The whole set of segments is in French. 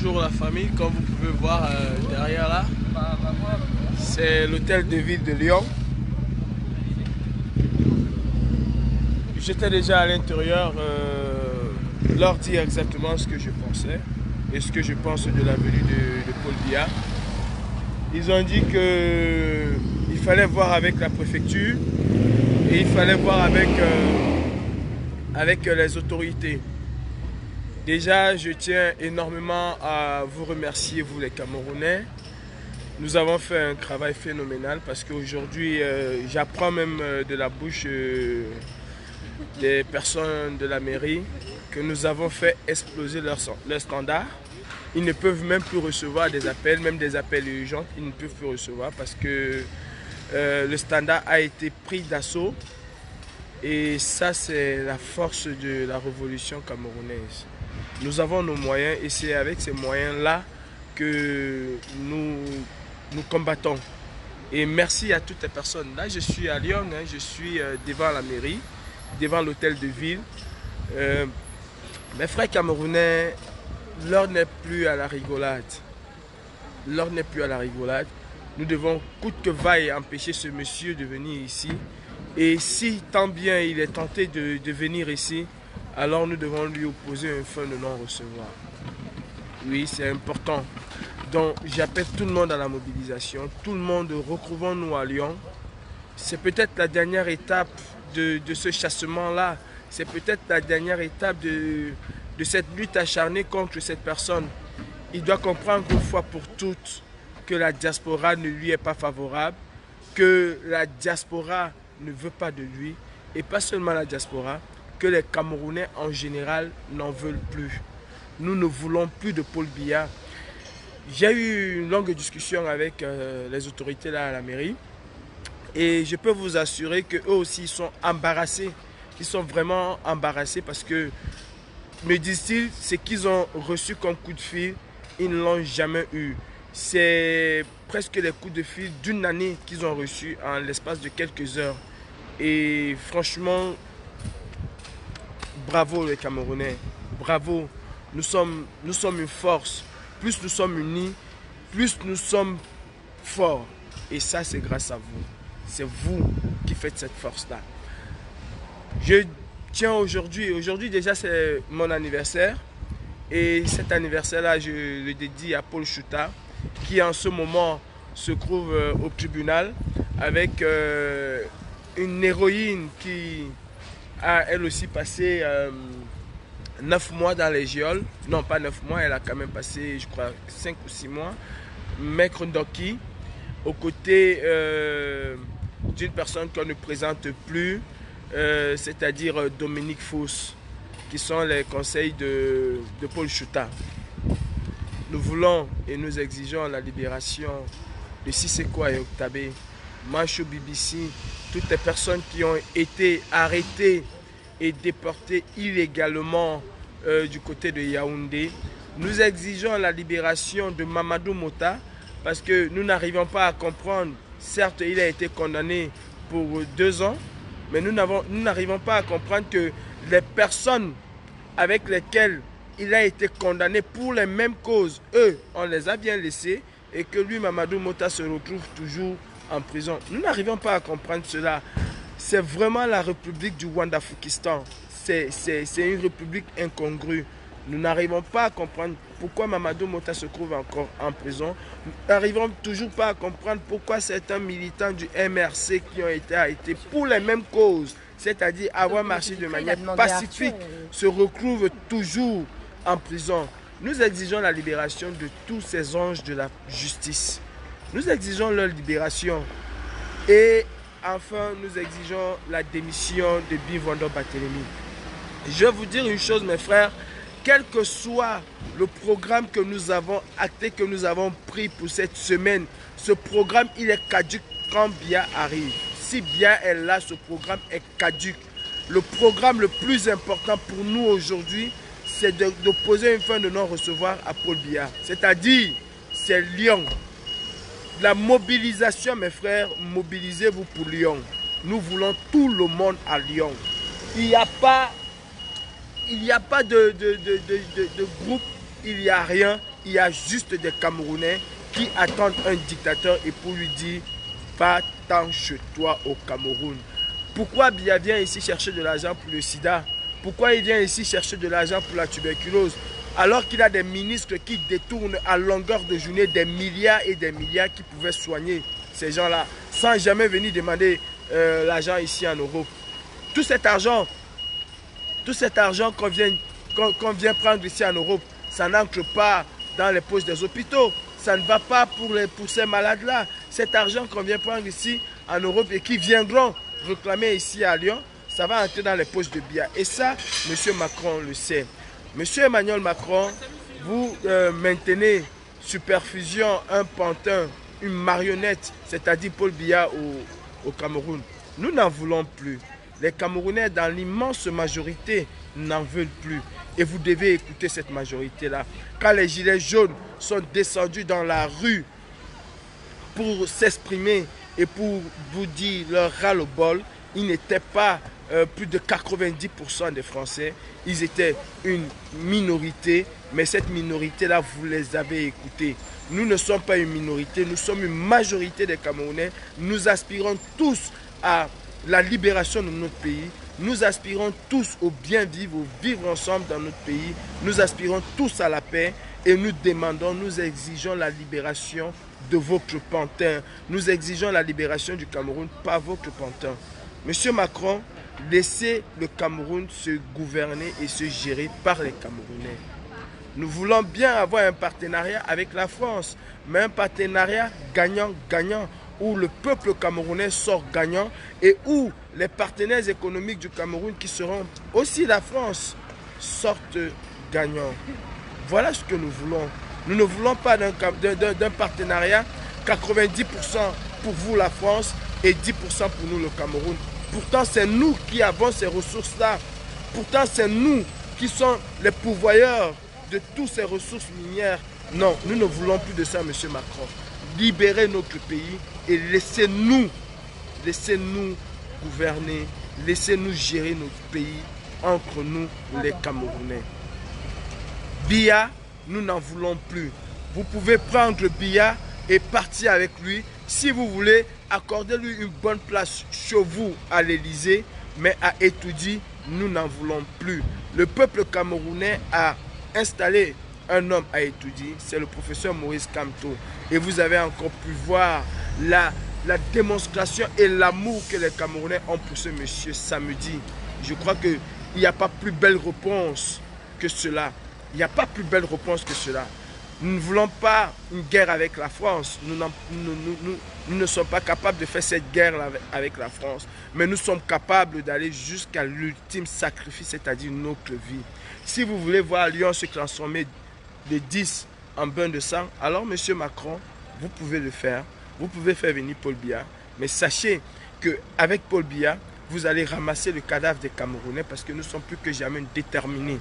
Bonjour la famille, comme vous pouvez voir derrière là, c'est l'hôtel de ville de Lyon. J'étais déjà à l'intérieur leur dire exactement ce que je pensais et ce que je pense de la venue de Paul Biya. Ils ont dit qu'il fallait voir avec la préfecture et il fallait voir avec les autorités. Déjà, je tiens énormément à vous remercier, vous les Camerounais. Nous avons fait un travail phénoménal parce qu'aujourd'hui, j'apprends même de la bouche des personnes de la mairie que nous avons fait exploser leur standard. Ils ne peuvent même plus recevoir des appels, même des appels urgents, ils ne peuvent plus recevoir parce que le standard a été pris d'assaut. Et ça, c'est la force de la révolution camerounaise. Nous avons nos moyens et c'est avec ces moyens-là que nous combattons. Et merci à toutes les personnes. Là, je suis à Lyon, hein, je suis devant la mairie, devant l'hôtel de ville. Mes frères camerounais, l'heure n'est plus à la rigolade. L'heure n'est plus à la rigolade. Nous devons, coûte que vaille, empêcher ce monsieur de venir ici. Et si tant bien il est tenté de venir ici, alors nous devons lui opposer un fin de non-recevoir. Oui, c'est important. Donc j'appelle tout le monde à la mobilisation. Tout le monde, retrouvons-nous à Lyon. C'est peut-être la dernière étape de ce chassement-là. C'est peut-être la dernière étape de cette lutte acharnée contre cette personne. Il doit comprendre une fois pour toutes que la diaspora ne lui est pas favorable, que la diaspora ne veut pas de lui, et pas seulement la diaspora, que les Camerounais en général n'en veulent plus. Nous ne voulons plus de Paul Biya. J'ai eu une longue discussion avec les autorités là à la mairie, et je peux vous assurer qu'eux aussi ils sont embarrassés. Ils sont vraiment embarrassés parce que, me disent-ils, ce qu'ils ont reçu comme coup de fil, ils ne l'ont jamais eu. C'est presque les coups de fil d'une année qu'ils ont reçus en l'espace de quelques heures. Et franchement, bravo les Camerounais, bravo. Nous sommes une force. Plus nous sommes unis, plus nous sommes forts. Et ça, c'est grâce à vous. C'est vous qui faites cette force-là. Je tiens aujourd'hui déjà c'est mon anniversaire. Et cet anniversaire-là, je le dédie à Paul Chouta, qui en ce moment se trouve au tribunal avec une héroïne qui a elle aussi passé 9 mois dans les geôles. Non, pas 9 mois, elle a quand même passé, je crois, 5 ou 6 mois. Maître Ndoki, aux côtés d'une personne qu'on ne présente plus, c'est-à-dire Dominique Fausse, qui sont les conseils de Paul Chouta. Nous voulons et nous exigeons la libération de Siseko et Octabé, Manchou BBC, toutes les personnes qui ont été arrêtées et déportées illégalement du côté de Yaoundé. Nous exigeons la libération de Mamadou Mota parce que nous n'arrivons pas à comprendre. Certes, il a été condamné pour 2 ans, mais nous n'arrivons pas à comprendre que les personnes avec lesquelles il a été condamné pour les mêmes causes, eux, on les a bien laissés et que lui, Mamadou Mota, se retrouve toujours en prison. Nous n'arrivons pas à comprendre cela. C'est vraiment la république du Rwanda-Foukistan. C'est une république incongrue. Nous n'arrivons pas à comprendre pourquoi Mamadou Mota se trouve encore en prison. Nous n'arrivons toujours pas à comprendre pourquoi certains militants du MRC qui ont été arrêtés pour les mêmes causes, c'est-à-dire avoir marché de manière pacifique, se retrouvent toujours en prison. Nous exigeons la libération de tous ces anges de la justice. Nous exigeons leur libération. Et enfin, nous exigeons la démission de Bivouando Barthélemy. Je vais vous dire une chose, mes frères, quel que soit le programme que nous avons acté, que nous avons pris pour cette semaine, ce programme, il est caduc quand Biya arrive. Si Biya est là, ce programme est caduc. Le programme le plus important pour nous aujourd'hui, c'est d'opposer une fin de non-recevoir à Paul Biya. C'est-à-dire, c'est Lyon. La mobilisation, mes frères, mobilisez-vous pour Lyon. Nous voulons tout le monde à Lyon. Il n'y a pas de groupe, il n'y a rien. il y a juste des Camerounais qui attendent un dictateur et pour lui dire va-t'en chez toi au Cameroun. Pourquoi Biya vient ici chercher de l'argent pour le sida? Pourquoi il vient ici chercher de l'argent pour la tuberculose? Alors qu'il a des ministres qui détournent à longueur de journée des milliards et des milliards qui pouvaient soigner ces gens-là sans jamais venir demander l'argent ici en Europe. Tout cet argent qu'on vient prendre ici en Europe, ça n'entre pas dans les poches des hôpitaux. Ça ne va pas pour ces malades-là. Cet argent qu'on vient prendre ici en Europe et qui viendront réclamer ici à Lyon, ça va entrer dans les poches de Biya. Et ça, M. Macron le sait. M. Emmanuel Macron, vous maintenez sous perfusion un pantin, une marionnette, c'est-à-dire Paul Biya au Cameroun. Nous n'en voulons plus. Les Camerounais, dans l'immense majorité, n'en veulent plus. Et vous devez écouter cette majorité-là. Quand les gilets jaunes sont descendus dans la rue pour s'exprimer et pour vous dire leur ras-le-bol, ils n'étaient pas plus de 90% des Français. Ils étaient une minorité, mais cette minorité-là, vous les avez écoutés. Nous ne sommes pas une minorité, nous sommes une majorité des Camerounais. Nous aspirons tous à la libération de notre pays. Nous aspirons tous au bien vivre, au vivre ensemble dans notre pays. Nous aspirons tous à la paix et nous demandons, nous exigeons la libération de votre pantin. Nous exigeons la libération du Cameroun par votre pantin. Monsieur Macron, laissez le Cameroun se gouverner et se gérer par les Camerounais. Nous voulons bien avoir un partenariat avec la France, mais un partenariat gagnant-gagnant, où le peuple camerounais sort gagnant et où les partenaires économiques du Cameroun, qui seront aussi la France, sortent gagnants. Voilà ce que nous voulons. Nous ne voulons pas d'un partenariat 90% pour vous la France et 10% pour nous le Cameroun. Pourtant, c'est nous qui avons ces ressources-là. Pourtant, c'est nous qui sommes les pourvoyeurs de toutes ces ressources minières. Non, nous ne voulons plus de ça, M. Macron. Libérez notre pays et laissez-nous gouverner, laissez-nous gérer notre pays entre nous, les Camerounais. Biya, nous n'en voulons plus. Vous pouvez prendre Biya et partir avec lui. Si vous voulez, accordez-lui une bonne place chez vous à l'Élysée, mais à Etoudi, nous n'en voulons plus. Le peuple camerounais a installé un homme à Etoudi, c'est le professeur Maurice Kamto. Et vous avez encore pu voir la démonstration et l'amour que les Camerounais ont pour ce monsieur samedi. Je crois qu'il n'y a pas plus belle réponse que cela. Il n'y a pas plus belle réponse que cela. Nous ne voulons pas une guerre avec la France. Nous ne sommes pas capables de faire cette guerre avec la France. Mais nous sommes capables d'aller jusqu'à l'ultime sacrifice, c'est-à-dire notre vie. Si vous voulez voir Lyon se transformer de 10 en bain de sang, alors M. Macron, vous pouvez le faire. Vous pouvez faire venir Paul Biya. Mais sachez qu'avec Paul Biya, vous allez ramasser le cadavre des Camerounais parce que nous sommes plus que jamais déterminés.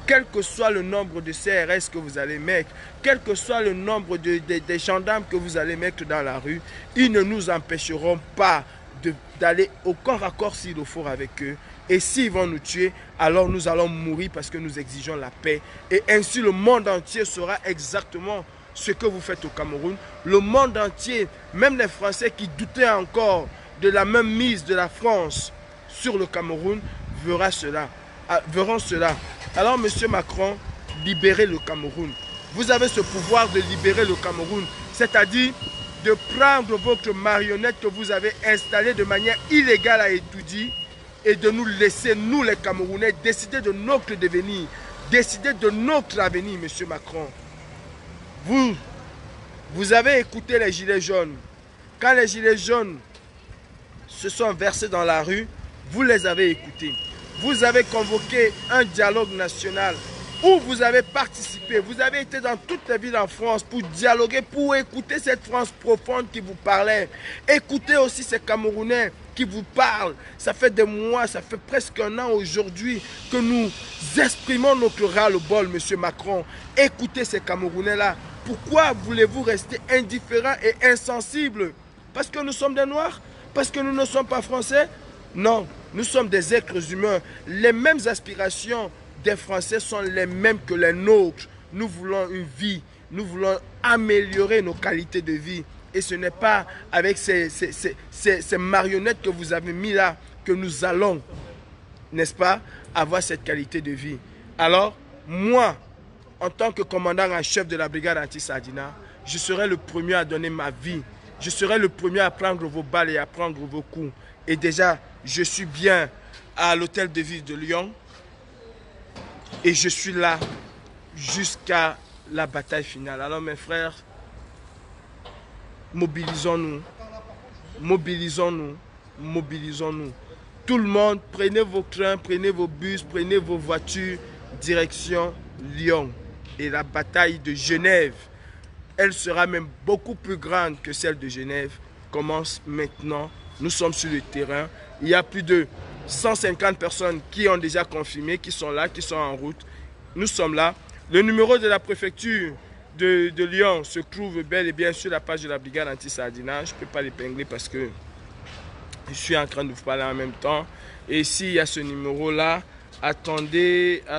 Quel que soit le nombre de CRS que vous allez mettre, quel que soit le nombre des gendarmes que vous allez mettre dans la rue, ils ne nous empêcheront pas d'aller au corps à corps s'il le faut avec eux. Et s'ils vont nous tuer, alors nous allons mourir parce que nous exigeons la paix. Et ainsi le monde entier saura exactement ce que vous faites au Cameroun. Le monde entier, même les Français qui doutaient encore de la même mise de la France sur le Cameroun, verront cela. Alors, M. Macron, libérez le Cameroun. Vous avez ce pouvoir de libérer le Cameroun, c'est-à-dire de prendre votre marionnette que vous avez installée de manière illégale à Etoudi et de nous laisser, nous les Camerounais, décider de notre devenir, décider de notre avenir, M. Macron. Vous avez écouté les Gilets jaunes. Quand les Gilets jaunes se sont versés dans la rue, vous les avez écoutés. Vous avez convoqué un dialogue national où vous avez participé. Vous avez été dans toutes les villes en France pour dialoguer, pour écouter cette France profonde qui vous parlait. Écoutez aussi ces Camerounais qui vous parlent. Ça fait des mois, ça fait presque un an aujourd'hui que nous exprimons notre ras-le-bol, M. Macron. Écoutez ces Camerounais-là. Pourquoi voulez-vous rester indifférent et insensible? Parce que nous sommes des Noirs? Parce que nous ne sommes pas Français? Non, nous sommes des êtres humains. Les mêmes aspirations des Français sont les mêmes que les nôtres. Nous voulons une vie nous voulons améliorer nos qualités de vie. Et ce n'est pas avec ces marionnettes que vous avez mis là que nous allons, n'est-ce pas, avoir cette qualité de vie. Alors, moi, en tant que commandant en chef de la brigade anti-Sardina, je serai le premier à donner ma vie. Je serai le premier à prendre vos balles et à prendre vos coups. Et déjà, je suis bien à l'hôtel de ville de Lyon. Et je suis là jusqu'à la bataille finale. Alors mes frères, mobilisons-nous. Mobilisons-nous. Mobilisons-nous. Tout le monde, prenez vos trains, prenez vos bus, prenez vos voitures, direction Lyon. Et la bataille de Genève, elle sera même beaucoup plus grande que celle de Genève, commence maintenant. Nous sommes sur le terrain. Il y a plus de 150 personnes qui ont déjà confirmé, qui sont là, qui sont en route. Nous sommes là. Le numéro de la préfecture de Lyon se trouve bel et bien sur la page de la brigade anti-Sardina. Je ne peux pas l'épingler parce que je suis en train de vous parler en même temps. Et ici, il y a ce numéro-là. Attendez. Oh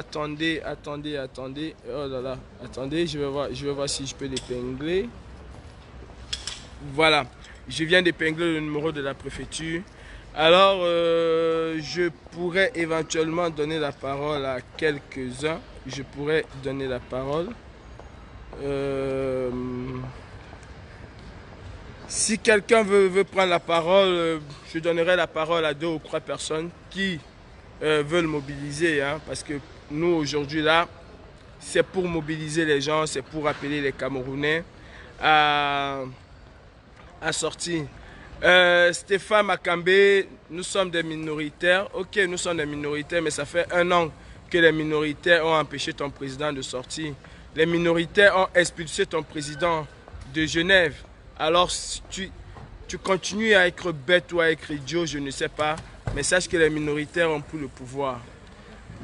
là là, attendez, je vais voir si je peux l'épingler. Voilà, je viens d'épingler le numéro de la préfecture. Alors, je pourrais éventuellement donner la parole à quelques-uns. Je pourrais donner la parole. Si quelqu'un veut prendre la parole, je donnerai la parole à 2 ou 3 personnes qui veulent mobiliser. Hein, parce que nous, aujourd'hui, là, c'est pour mobiliser les gens, c'est pour appeler les Camerounais à sortir. Stéphane Makambe, nous sommes des minoritaires. Ok, nous sommes des minoritaires, mais ça fait 1 an que les minoritaires ont empêché ton président de sortir. Les minoritaires ont expulsé ton président de Genève. Alors, tu continues à être bête ou à être idiot, je ne sais pas. Mais sache que les minoritaires ont pris le pouvoir.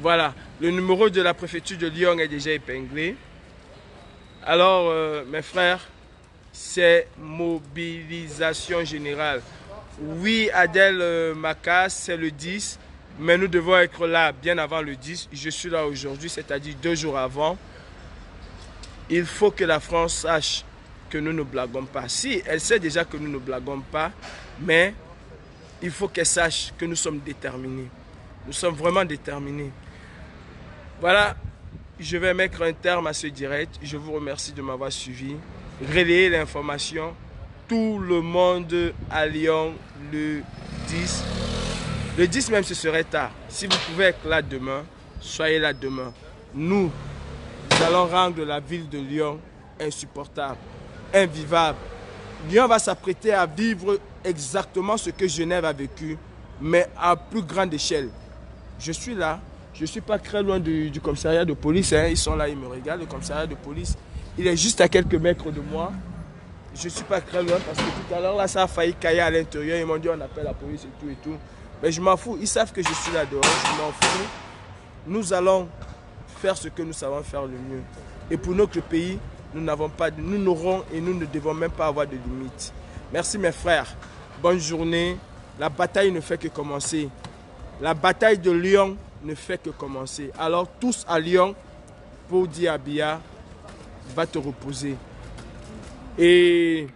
Voilà, le numéro de la préfecture de Lyon est déjà épinglé. Alors, mes frères, c'est mobilisation générale. Oui, Adèle Macas, c'est le 10, mais nous devons être là bien avant le 10. Je suis là aujourd'hui, c'est-à-dire 2 jours avant. Il faut que la France sache que nous ne blaguons pas. Si, elle sait déjà que nous ne blaguons pas, mais il faut qu'elle sache que nous sommes déterminés. Nous sommes vraiment déterminés. Voilà, je vais mettre un terme à ce direct. Je vous remercie de m'avoir suivi. Relayez l'information. Tout le monde à Lyon le 10. Le 10 même, ce serait tard. Si vous pouvez être là demain, soyez là demain. Nous allons rendre la ville de Lyon insupportable, invivable. Lyon va s'apprêter à vivre exactement ce que Genève a vécu, mais à plus grande échelle. Je suis là, je ne suis pas très loin du commissariat de police. Hein. Ils sont là, ils me regardent, le commissariat de police. Il est juste à quelques mètres de moi. Je ne suis pas très loin parce que tout à l'heure, là, ça a failli cailler à l'intérieur. Ils m'ont dit on appelle la police et tout et tout. Mais je m'en fous, ils savent que je suis là dehors, je m'en fous. Nous allons faire ce que nous savons faire le mieux. Et pour notre pays, nous n'aurons et nous ne devons même pas avoir de limites. Merci mes frères, bonne journée. La bataille ne fait que commencer. La bataille de Lyon ne fait que commencer. Alors tous à Lyon, pour dire à Biya, va te reposer. Et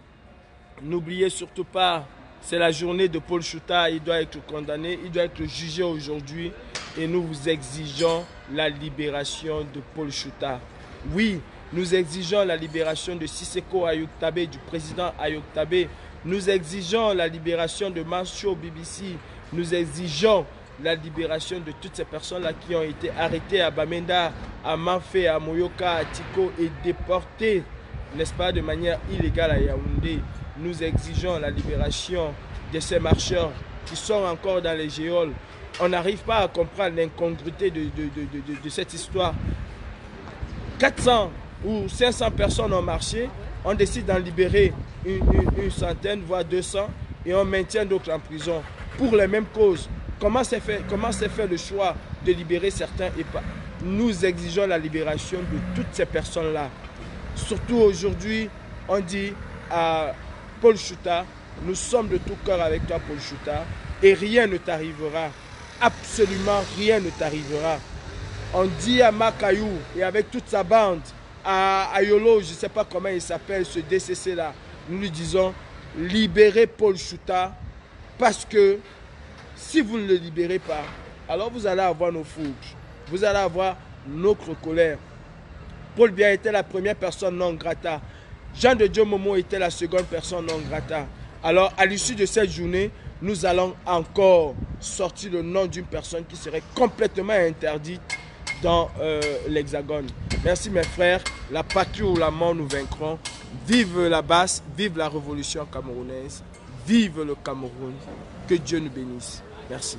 n'oubliez surtout pas, c'est la journée de Paul Chouta, il doit être condamné, il doit être jugé aujourd'hui. Et nous vous exigeons la libération de Paul Chouta. Oui, nous exigeons la libération de Sissoko Ayoktabe, du président Ayoktabe. Nous exigeons la libération de Mancho BBC. Nous exigeons la libération de toutes ces personnes-là qui ont été arrêtées à Bamenda, à Manfé, à Moyoka, à Tiko et déportées, n'est-ce pas, de manière illégale à Yaoundé. Nous exigeons la libération de ces marcheurs qui sont encore dans les géoles. On n'arrive pas à comprendre l'incongruité de cette histoire. 400 ou 500 personnes ont marché, on décide d'en libérer une centaine, voire 200, et on maintient d'autres en prison pour les mêmes causes. Comment s'est fait le choix de libérer certains et pas? Nous exigeons la libération de toutes ces personnes-là. Surtout aujourd'hui, on dit à Paul Chouta, nous sommes de tout cœur avec toi Paul Chouta, et rien ne t'arrivera. Absolument rien ne t'arrivera. On dit à Makayou et avec toute sa bande à Yolo, je ne sais pas comment il s'appelle, ce DCC là, nous lui disons libérez Paul Chouta, parce que si vous ne le libérez pas, alors vous allez avoir nos fougues, vous allez avoir notre colère. Paul Biya était la première personne non grata. Jean de Dieu Momo était la seconde personne non grata. Alors, à l'issue de cette journée, nous allons encore sortir le nom d'une personne qui serait complètement interdite dans l'Hexagone. Merci mes frères. La patrie ou la mort, nous vaincrons. Vive la basse, vive la révolution camerounaise. Vive le Cameroun. Que Dieu nous bénisse. Merci.